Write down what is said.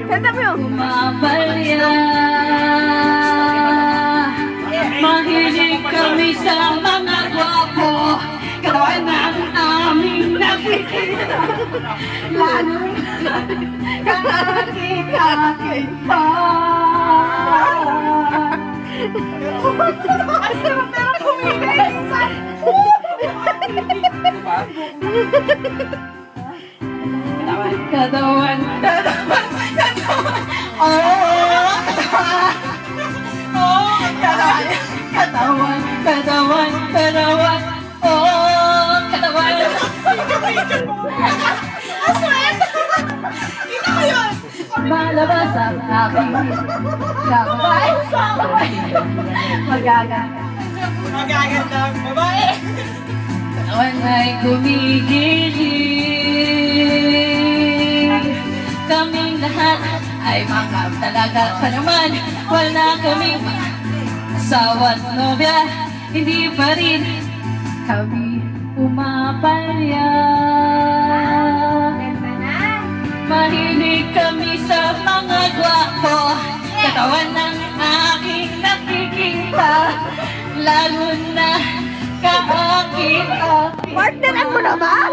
Kanta mo yun. Umapalya. Mahilig kami sa mga gwapo. Katawan ng aming nakikita. Lalo na kakakit pa. Pero kumigay. Katawan. Katawan. Oh, katawan. Malabas ang aking kamay. Magagandang babae. Katawan ay kumigiling. Kaming lahat ay mga talaga pa naman. Wala kaming asawa't nobya. Hindi pa rin kami umapalya. Mahilig kami sa mga gwapo. Katawan ng aking nakikita. Lalo na kaakit-akit. Partner, ako naman.